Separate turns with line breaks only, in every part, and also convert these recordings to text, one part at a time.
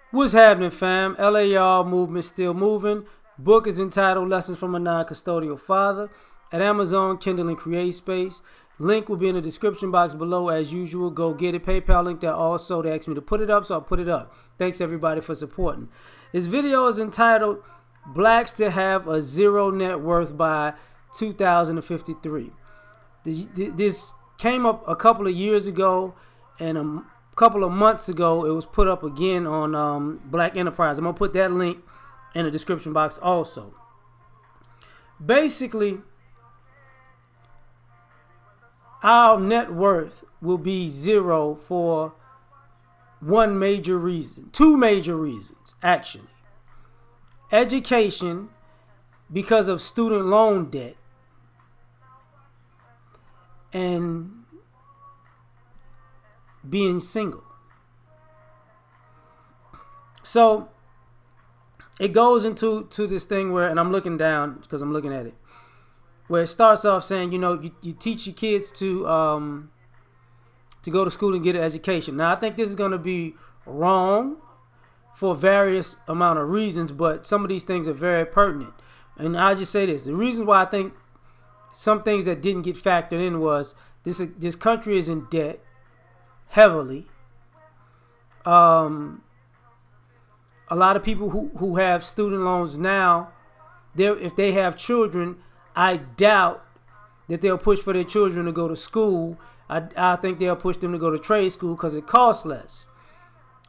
What's happening, fam? L.A.R. movement still moving. Book is entitled Lessons from a Non-Custodial Father at Amazon, Kindle, and Create Space. Link will be in the description box below as usual. Go get it. PayPal link there also. They asked me to put it up, so I'll put it up. Thanks everybody for supporting. This video is entitled Blacks to Have a Zero Net Worth by 2053. This came up a couple of years ago, and a couple of months ago it was put up again on Black Enterprise. I'm going to put that link in the description box also. Basically, our net worth will be zero for one major reason. Two major reasons, actually. Education, because of student loan debt, and being single. So it goes into this thing where, and I'm looking down because I'm looking at it, where it starts off saying, you teach your kids to go to school and get an education. Now, I think this is going to be wrong for various amount of reasons, but some of these things are very pertinent. And I'll just say this. The reason why I think some things that didn't get factored in was this country is in debt heavily. A lot of people who have student loans now, if they have children, I doubt that they'll push for their children to go to school. I think they'll push them to go to trade school because it costs less.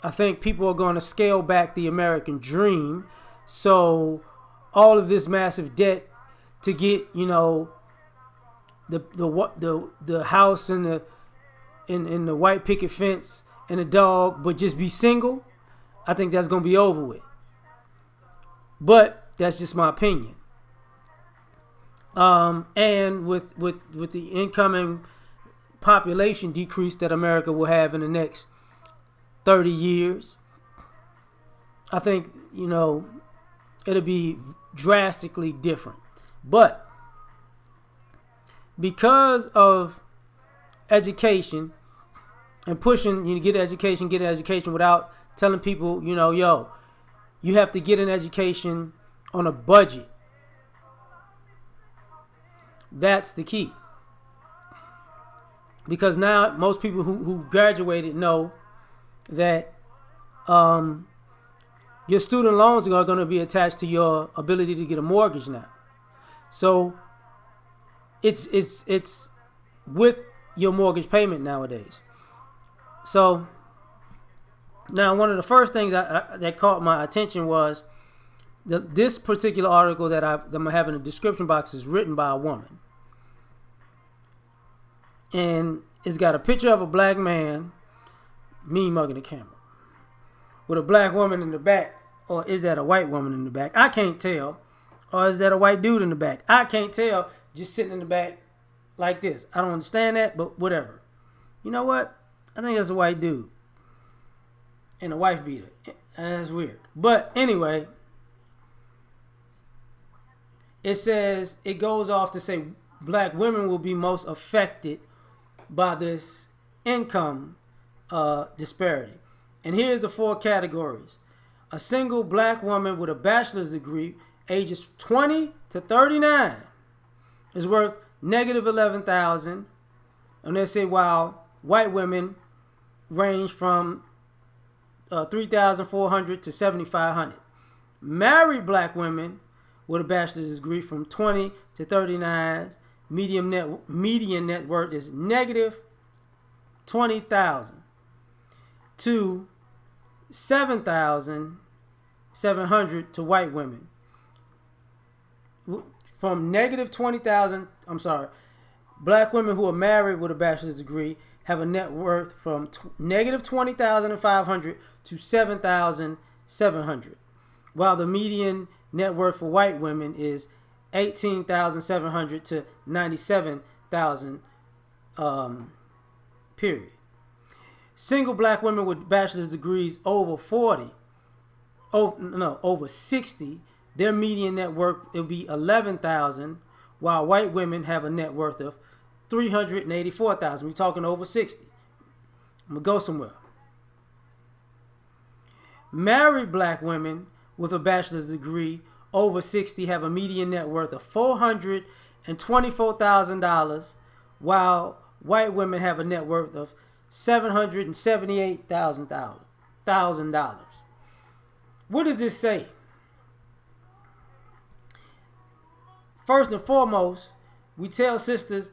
I think people are going to scale back the American dream. So all of this massive debt to get, the house and the white picket fence and a dog, but just be single, I think that's going to be over with. But that's just my opinion. And with the incoming population decrease that America will have in the next 30 years, I think, it'll be drastically different. But because of education and pushing you to get an education without telling people, you have to get an education on a budget. That's the key. Because now most people who graduated know that your student loans are going to be attached to your ability to get a mortgage now. So it's with your mortgage payment nowadays. So now one of the first things that caught my attention was this particular article that I'm going to have in the description box is written by a woman. And it's got a picture of a black man, me mugging the camera, with a black woman in the back. Or is that a white woman in the back? I can't tell. Or is that a white dude in the back? I can't tell. Just sitting in the back like this. I don't understand that, but whatever. You know what? I think that's a white dude. And a wife beater. That's weird. But anyway, it goes off to say black women will be most affected by this income disparity. And here's the 4 categories. A single black woman with a bachelor's degree, ages 20 to 39, is worth negative $11,000. And they say while white women range from $3,400 to $7,500. Married black women with a bachelor's degree from 20 to 39, median net worth is negative $20,000 to $7,700 to white women. From negative 20,000, black women who are married with a bachelor's degree have a net worth from negative 20,500 to 7,700, while the median net worth for white women is 18,700 to 97,000. Period. Single black women with bachelor's degrees over 60, their median net worth will be 11,000, while white women have a net worth of 384,000. We're talking over 60. I'm gonna go somewhere. Married black women with a bachelor's degree over 60 have a median net worth of $424,000, while white women have a net worth of $778,000. What does this say? First and foremost, we tell sisters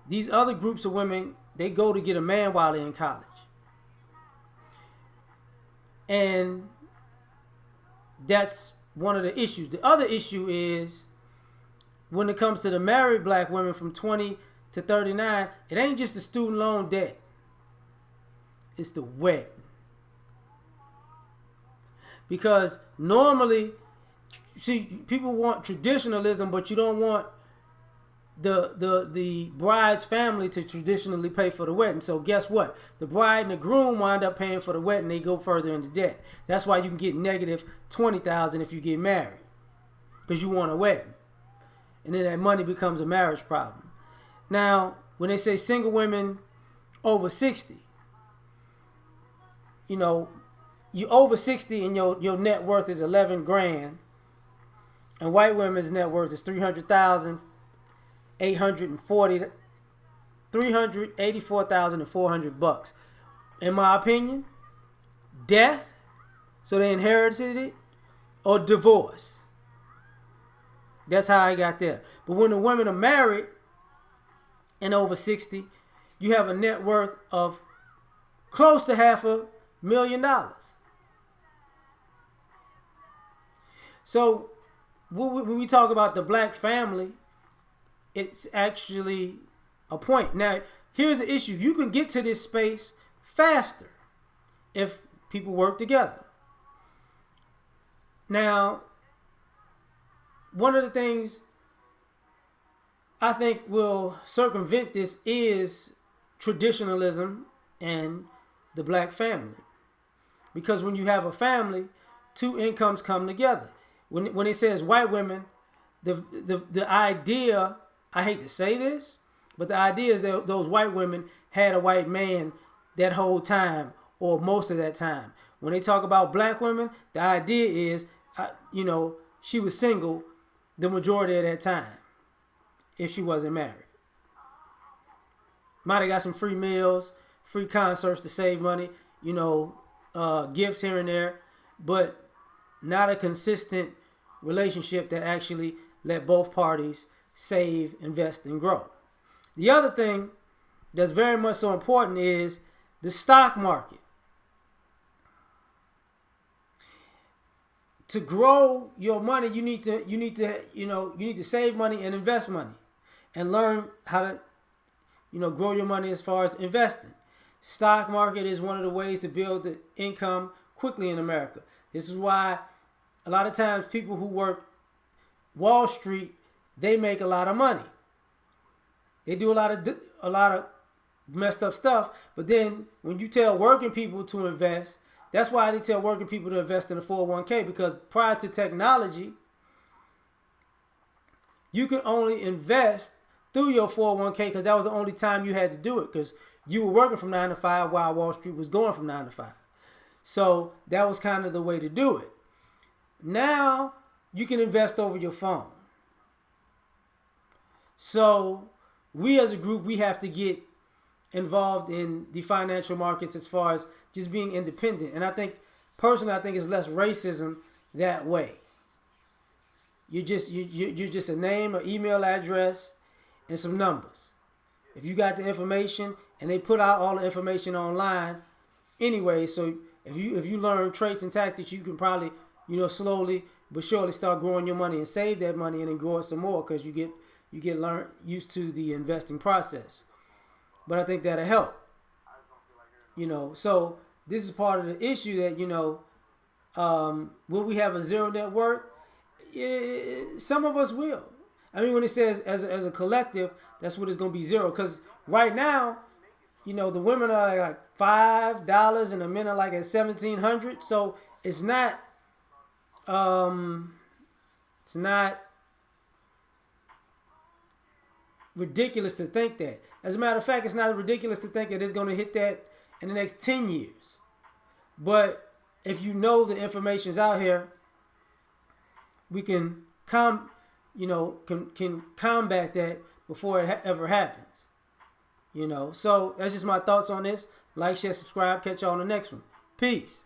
these other groups of women, they go to get a man while they're in college. And that's one of the issues. The other issue is when it comes to the married black women from 20 to 39, it ain't just the student loan debt. It's the wedding. Because normally, see, people want traditionalism, but you don't want the bride's family to traditionally pay for the wedding. So guess what? The bride and the groom wind up paying for the wedding. They go further into debt. That's why you can get negative $20,000 if you get married, because you want a wedding, and then that money becomes a marriage problem. Now, when they say single women over 60, you over 60 and your net worth is 11 grand, and white women's net worth is 384,400 bucks. In my opinion, death, so they inherited it, or divorce. That's how I got there. But when the women are married and over 60, you have a net worth of close to $500,000. So when we talk about the black family, it's actually a point. Now, here's the issue. You can get to this space faster if people work together. Now, one of the things I think will circumvent this is traditionalism and the black family. Because when you have a family, two incomes come together. When it says white women, the idea, I hate to say this, but the idea is that those white women had a white man that whole time or most of that time. When they talk about black women, the idea is, she was single the majority of that time if she wasn't married. Might have got some free meals, free concerts to save money, gifts here and there, but not a consistent relationship that actually let both parties save, invest, and grow. The other thing that's very much so important is the stock market. To grow your money, you need to save money and invest money, and learn how to, grow your money as far as investing. Stock market is one of the ways to build the income quickly in America. This is why a lot of times people who work Wall Street, they make a lot of money. They do a lot of messed up stuff, but then when you tell working people to invest, that's why they tell working people to invest in a 401k, because prior to technology, you could only invest through your 401k because that was the only time you had to do it, because you were working from 9 to 5 while Wall Street was going from 9 to 5. So that was kind of the way to do it. Now you can invest over your phone. So we as a group, we have to get involved in the financial markets as far as just being independent. And I think, personally, it's less racism that way. You're just a name, an email address, and some numbers. If you got the information, and they put out all the information online anyway, so if you learn traits and tactics, you can probably, slowly but surely start growing your money and save that money and then grow it some more, because you get used to the investing process. But I think that'll help. So this is part of the issue that, will we have a zero net worth? Some of us will. I mean, when it says as a collective, that's what it's going to be, zero. Because right now, the women are like $5 and the men are like at $1,700. So it's not ridiculous to think that. As a matter of fact, it's not ridiculous to think that it's going to hit that in the next 10 years. But if you know the information's out here, we can can combat that before it ever happens. So that's just my thoughts on this. Like, share, subscribe. Catch y'all on the next one. Peace.